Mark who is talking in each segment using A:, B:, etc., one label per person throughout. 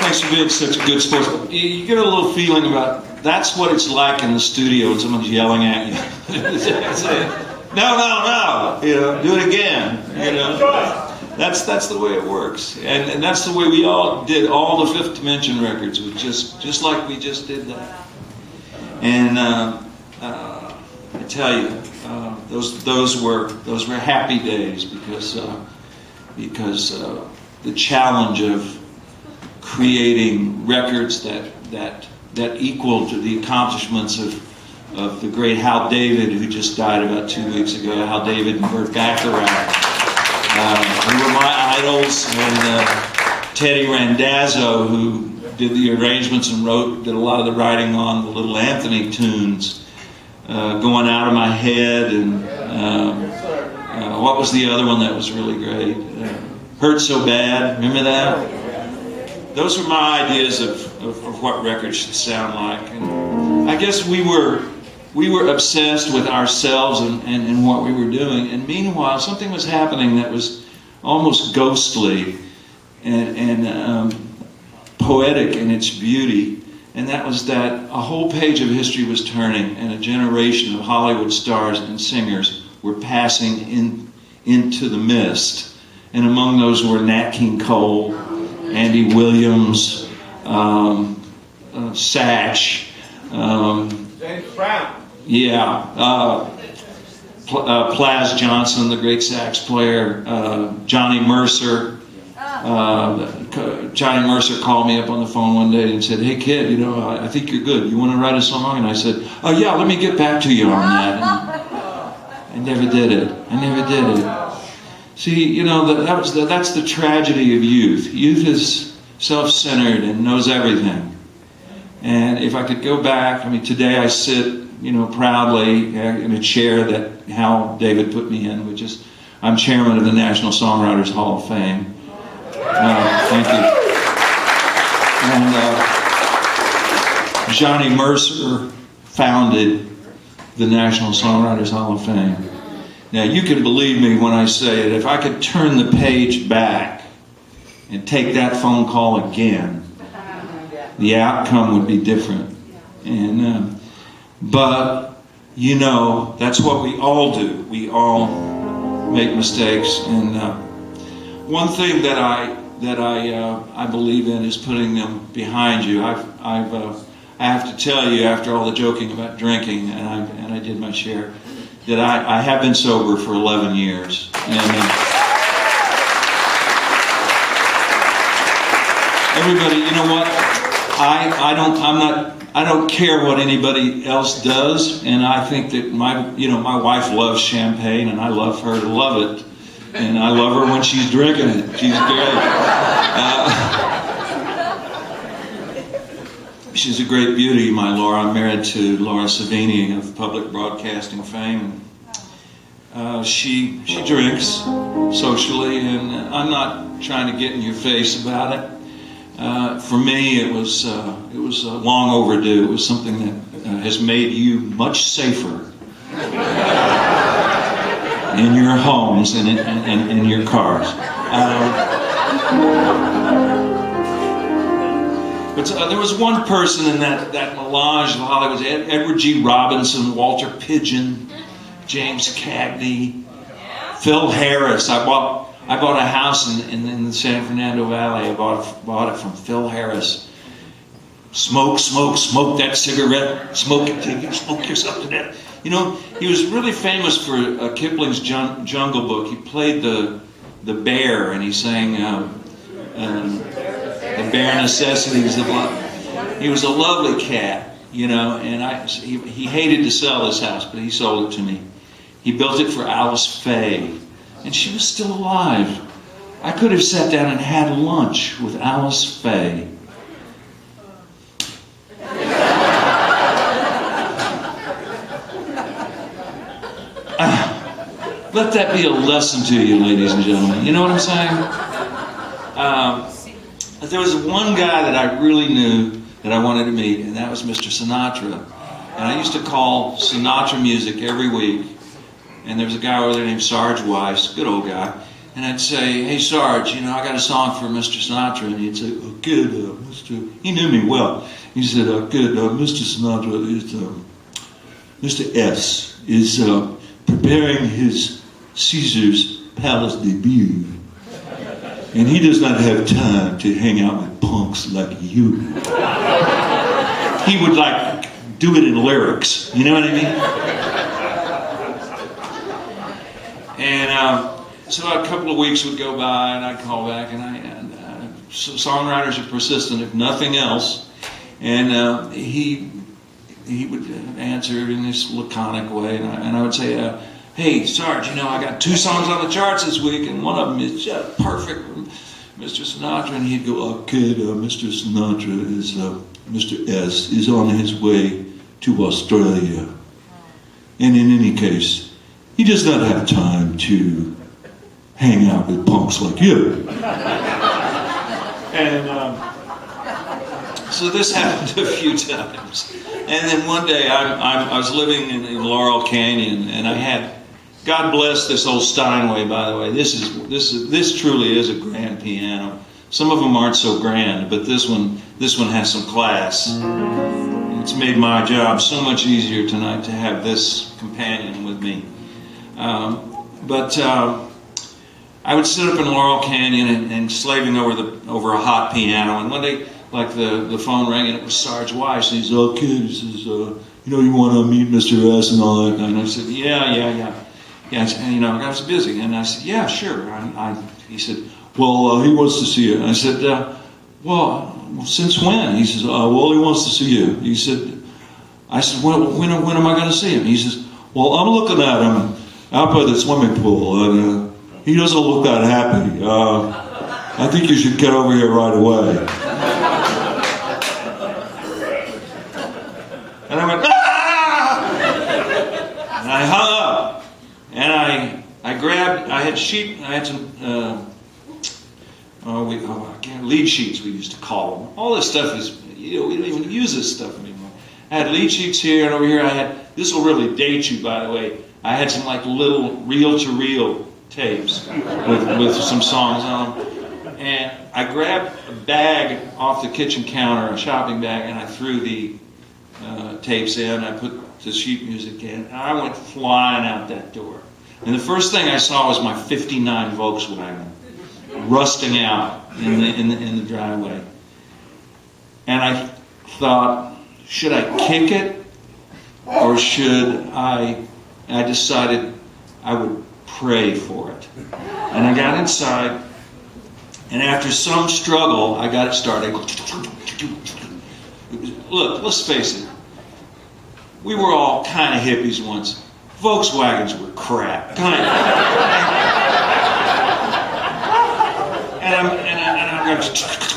A: Thanks for being such a good sport. You get a little feeling about that's what it's like in the studio when someone's yelling at you. No, you know, do it again. You know, that's the way it works, and that's the way we all did all the Fifth Dimension records, was just like we just did that. And I tell you, those were happy days because the challenge of creating records that equal to the accomplishments of the great Hal David, who just died about 2 weeks ago. Hal David and Burt Bacharach, who were my idols, and Teddy Randazzo, who did the arrangements and did a lot of the writing on the Little Anthony tunes, Going Out of My Head, and what was the other one that was really great? Hurt So Bad, remember that? Those were my ideas of what records should sound like. And I guess we were obsessed with ourselves and what we were doing. And meanwhile, something was happening that was almost ghostly and poetic in its beauty. And that was that a whole page of history was turning, and a generation of Hollywood stars and singers were passing into the mist. And among those were Nat King Cole, Andy Williams, Satch,
B: James Brown.
A: Yeah, Plaz Johnson, the great sax player, Johnny Mercer. Johnny Mercer called me up on the phone one day and said, "Hey kid, you know, I think you're good. You want to write a song?" And I said, "Oh yeah, let me get back to you on that." And I never did it. See, you know, that's the tragedy of youth. Youth is self-centered and knows everything. And if I could go back, I mean, today I sit, you know, proudly in a chair that Hal David put me in, which is, I'm chairman of the National Songwriters Hall of Fame. Thank you. And Johnny Mercer founded the National Songwriters Hall of Fame. Now, you can believe me when I say that if I could turn the page back and take that phone call again, the outcome would be different. And but you know, that's what we all do. We all make mistakes. And one thing that I believe in is putting them behind you. I have to tell you, after all the joking about drinking, and I did my share, that I have been sober for 11 years. And everybody, you know what? I don't care what anybody else does, and I think that my wife loves champagne, and I love her to love it, and I love her when she's drinking it. She's great. She's a great beauty, my Laura. I'm married to Laura Savini of public broadcasting fame. She drinks socially, and I'm not trying to get in your face about it. For me, it was long overdue. It was something that has made you much safer in your homes and in your cars. But there was one person in that melange of Hollywood: Edward G. Robinson, Walter Pidgeon, James Cagney, Phil Harris. I bought a house in the San Fernando Valley. I bought it from Phil Harris. Smoke that cigarette. Smoke it till you smoke yourself to death. You know, he was really famous for Kipling's Jungle Book. He played the bear, and he sang the bare necessities of life. He was a lovely cat, you know, and he hated to sell his house, but he sold it to me. He built it for Alice Faye, and she was still alive. I could have sat down and had lunch with Alice Faye. Let that be a lesson to you, ladies and gentlemen. You know what I'm saying? There was one guy that I really knew that I wanted to meet, and that was Mr. Sinatra. And I used to call Sinatra music every week. And there was a guy over there named Sarge Weiss, good old guy. and I'd say, "Hey Sarge, I got a song for Mr. Sinatra," and he'd say, "Oh, good, Mr." He knew me well. He said, "Good, Mr. Sinatra is Mr. S is preparing his Caesar's Palace debut, and he does not have time to hang out with punks like you." He would do it in lyrics, you know what I mean? And so a couple of weeks would go by, and I'd call back, and songwriters are persistent, if nothing else. And he would answer in this laconic way, and I would say, "Hey, Sarge, I got 2 songs on the charts this week, and one of them is just perfect for Mr. Sinatra." And he'd go, "Okay, Mr. Sinatra is, Mr. S is on his way to Australia. And in any case, he does not have time to hang out with punks like you." And so this happened a few times. And then one day I was living in Laurel Canyon, and I had, God bless this old Steinway, by the way. This truly is a grand piano. Some of them aren't so grand, but this one has some class. It's made my job so much easier tonight to have this companion with me. But I would sit up in Laurel Canyon and slaving over a hot piano. And one day, the phone rang, and it was Sarge Weiss. And he said, "Oh, kid," he says, "you want to meet Mr. S and all that." And I said, Yeah. And I was busy. And I said, "Yeah, sure." He said, "Well, he wants to see you." And I said, "Well, since when?" He says, "Well, he wants to see you." I said, "Well, when am I going to see him?" He says, "Well, I'm looking at him out by the swimming pool, and he doesn't look that happy. I think you should get over here right away." And I went, "Ah!" And I hung up, and I had some, lead sheets, we used to call them. All this stuff is, we don't even use this stuff anymore. I had lead sheets here, and over here this will really date you, by the way, I had some little reel-to-reel tapes with some songs on them. And I grabbed a bag off the kitchen counter, a shopping bag, and I threw the tapes in. I put the sheet music in, and I went flying out that door. And the first thing I saw was my '59 Volkswagen rusting out in the driveway. And I thought, should I kick it, or should I decided I would pray for it. And I got inside, and after some struggle, I got it started. Look, let's face it. We were all kind of hippies once. Volkswagens were crap. Kind of. And I'm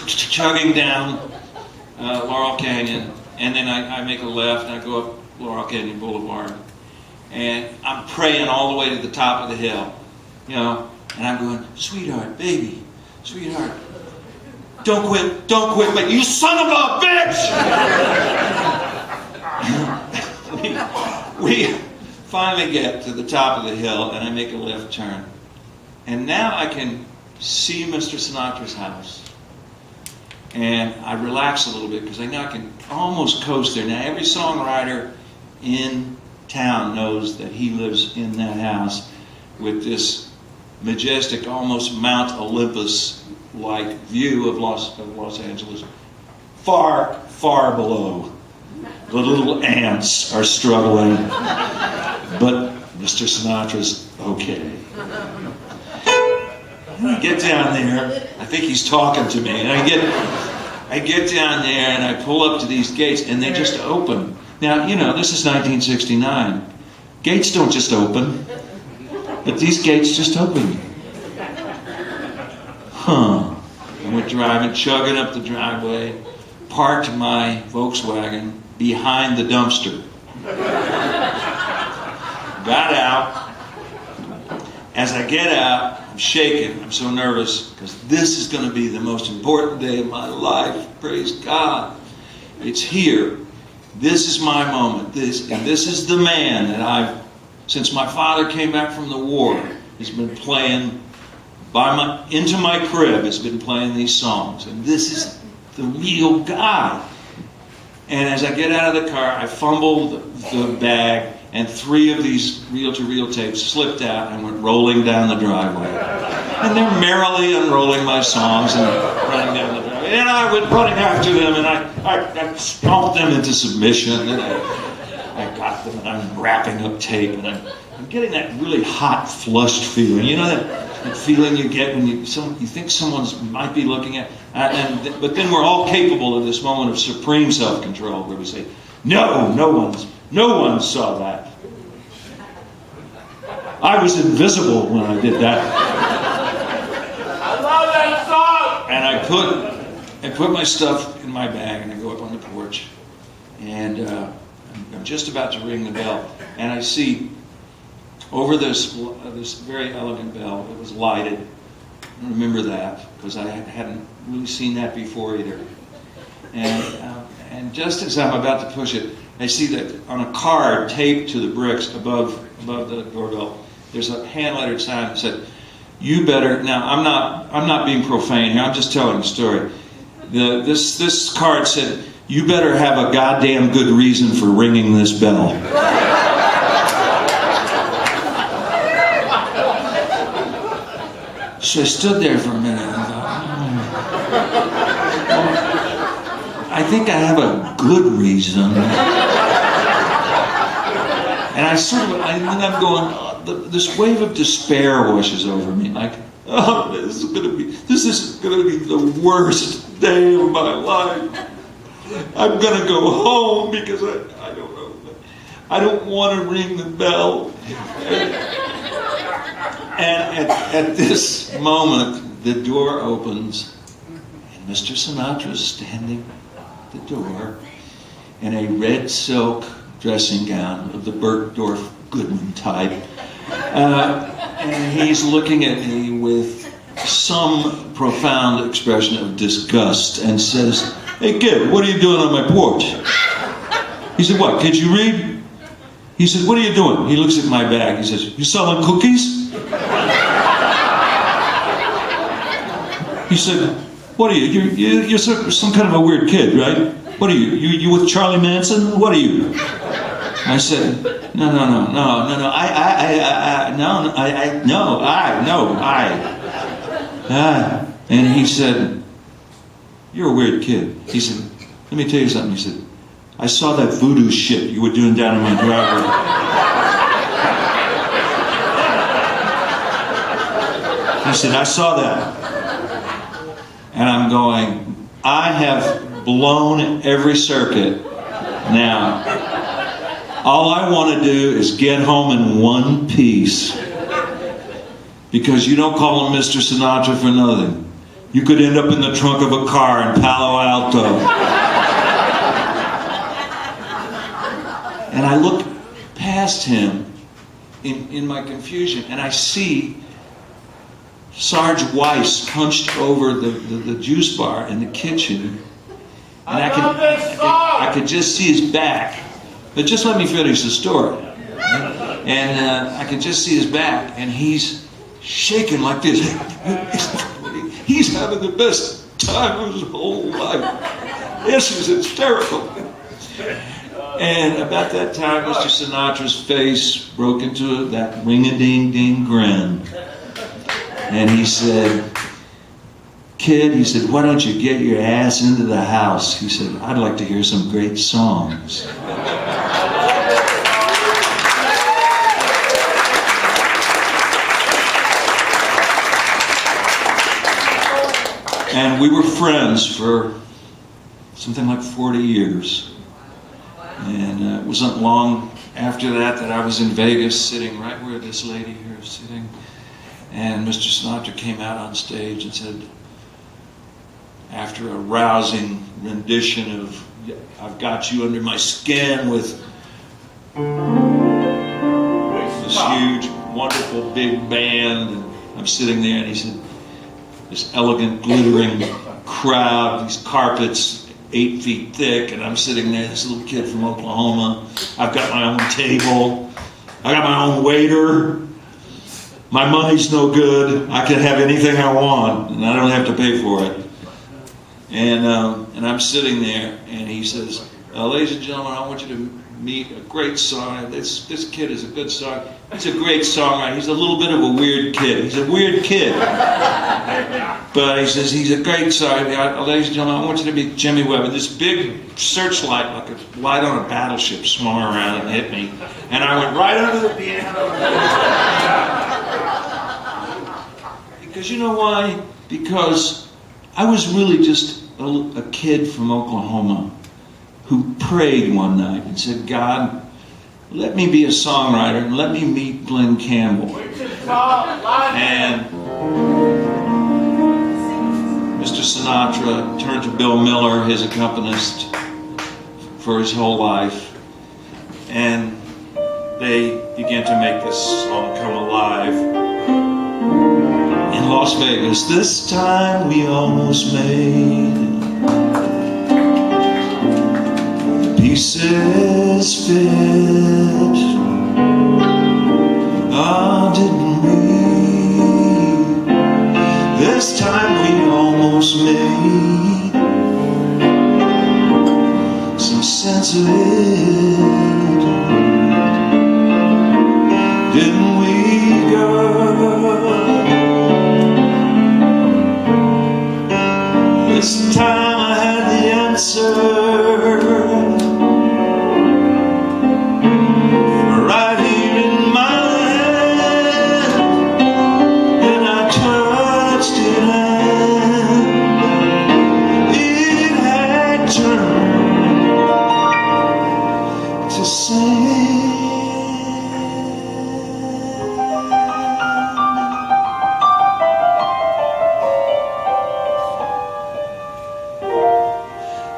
A: chugging down Laurel Canyon, and then I make a left, and I go up Laurel Canyon Boulevard. And I'm praying all the way to the top of the hill, and I'm going, "Sweetheart, baby, sweetheart, don't quit, but you son of a bitch!" we finally get to the top of the hill, and I make a left turn. And now I can see Mr. Sinatra's house. And I relax a little bit, because I know I can almost coast there. Now, every songwriter in town knows that he lives in that house with this majestic, almost Mount Olympus-like view of Los Angeles. Far, far below, the little ants are struggling, but Mr. Sinatra's okay. And I get down there, I think he's talking to me, and I get down there, and I pull up to these gates, and they just open. Now, this is 1969. Gates don't just open, but these gates just open. And we're driving, chugging up the driveway, parked my Volkswagen behind the dumpster. Got out. As I get out, I'm shaking. I'm so nervous, because this is going to be the most important day of my life. Praise God. It's here. This is my moment. This is the man that since my father came back from the war, has been playing into my crib has been playing these songs, and this is the real guy. And as I get out of the car, I fumble the bag, and 3 of these reel-to-reel tapes slipped out and went rolling down the driveway. And they're merrily unrolling my songs and running down the driveway. And I went running after them, and I stomped them into submission, and I got them, and I'm wrapping up tape, and I'm getting that really hot, flushed feeling. You know that feeling you get when you think someone might be looking at, but then we're all capable of this moment of supreme self-control where we say, no one saw that. I was invisible when I did that.
B: I love that song!
A: And I put my stuff in my bag, and I go up on the porch, and I'm just about to ring the bell, and I see over this very elegant bell, it was lighted. I remember that because I hadn't really seen that before either. And just as I'm about to push it, I see that on a card taped to the bricks above the doorbell, there's a hand-lettered sign that said, "You better." Now I'm not being profane here. I'm just telling the story. This card said, "You better have a goddamn good reason for ringing this bell." So I stood there for a minute and I thought, I think I have a good reason. And I'm going, this wave of despair washes over me, like, oh, this is gonna be the worst day of my life. I'm gonna go home because I don't know. I don't want to ring the bell. And at this moment, the door opens, and Mr. Sinatra's standing at the door in a red silk dressing gown of the Bergdorf Goodman type. And he's looking at me with some profound expression of disgust and says, "Hey kid, what are you doing on my porch?" He said, "What, kid, you read?" He said, "What are you doing?" He looks at my bag. He says, "You selling cookies?" He said, "What are you? You're some kind of a weird kid, right? What are you? You with Charlie Manson? What are you?" I said, "No. And he said, "You're a weird kid." He said, "Let me tell you something." He said, "I saw that voodoo shit you were doing down in my driveway." He said, "I saw that." And I'm going, I have blown every circuit. Now, all I want to do is get home in one piece. Because you don't call him Mr. Sinatra for nothing. You could end up in the trunk of a car in Palo Alto. And I look past him in my confusion, and I see Sarge Weiss hunched over the juice bar in the kitchen, and I could just see his back. But just let me finish the story. And I could just see his back, and he's shaking like this. He's having the best time of his whole life. This is hysterical. And about that time, Mr. Sinatra's face broke into that ring-a-ding-ding grin. And he said, "Kid," he said, "why don't you get your ass into the house?" He said, "I'd like to hear some great songs." And we were friends for something like 40 years. And it wasn't long after that I was in Vegas sitting right where this lady here is sitting. And Mr. Sinatra came out on stage and said, after a rousing rendition of "I've Got You Under My Skin" with this huge, wonderful big band, and I'm sitting there, and he said, this elegant, glittering crowd, these carpets 8 feet thick, and I'm sitting there, this little kid from Oklahoma. I've got my own table. I got my own waiter. my money's no good. I can have anything I want, and I don't have to pay for it. And I'm sitting there, and he says, ladies and gentlemen, I want you to meet a great songwriter. This kid is a good songwriter. He's a great songwriter. He's a little bit of a weird kid. He's a weird kid. But he says, he's a great songwriter. Ladies and gentlemen, I want you to meet Jimmy Webb. And this big searchlight, like a light on a battleship, swung around and hit me. And I went right under the piano. Because you know why? Because I was really just a kid from Oklahoma who prayed one night and said, God, let me be a songwriter and let me meet Glenn Campbell. And Mr. Sinatra turned to Bill Miller, his accompanist, for his whole life. And they began to make this song come alive in Las Vegas. This time we almost made it. Pieces fit. Oh, didn't we? This time we almost made some sense of it. Didn't we, girl? This time I had the answer.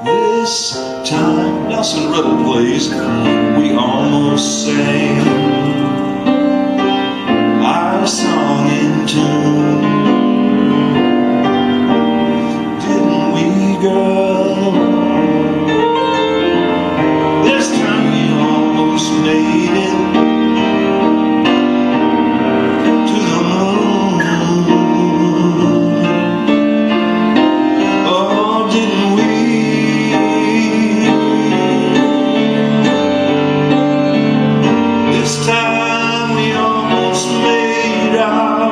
A: This time, Nelson Riddle, please. We almost sang our song in tune. Didn't we, girl? This time we almost made it to the moon. Oh, didn't we? This time we almost made our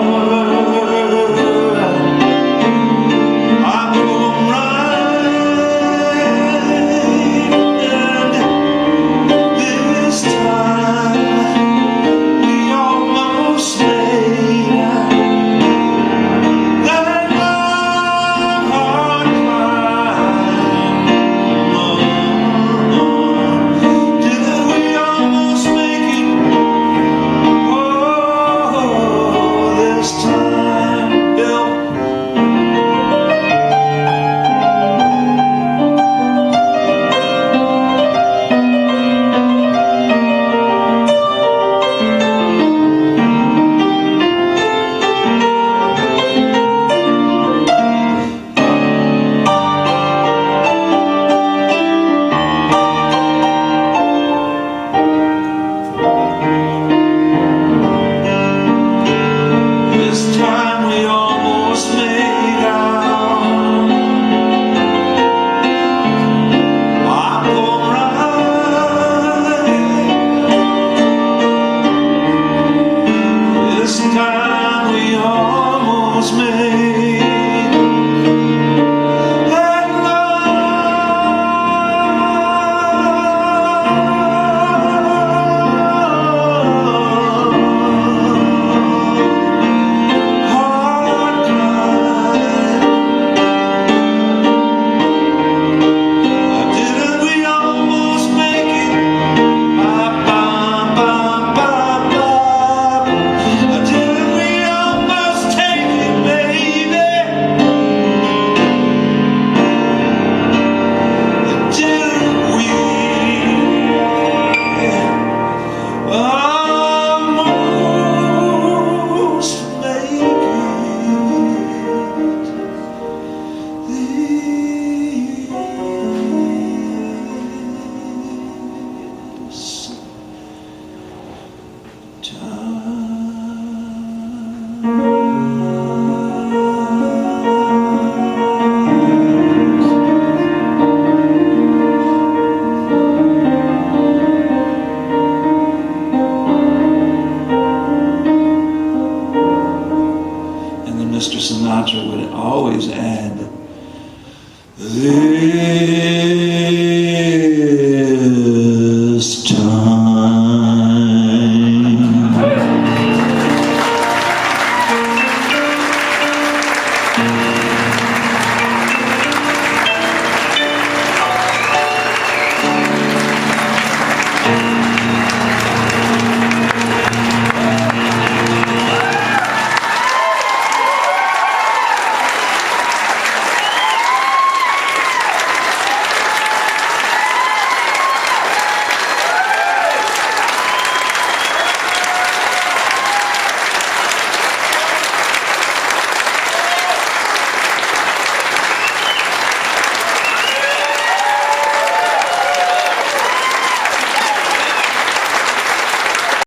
A: always add, they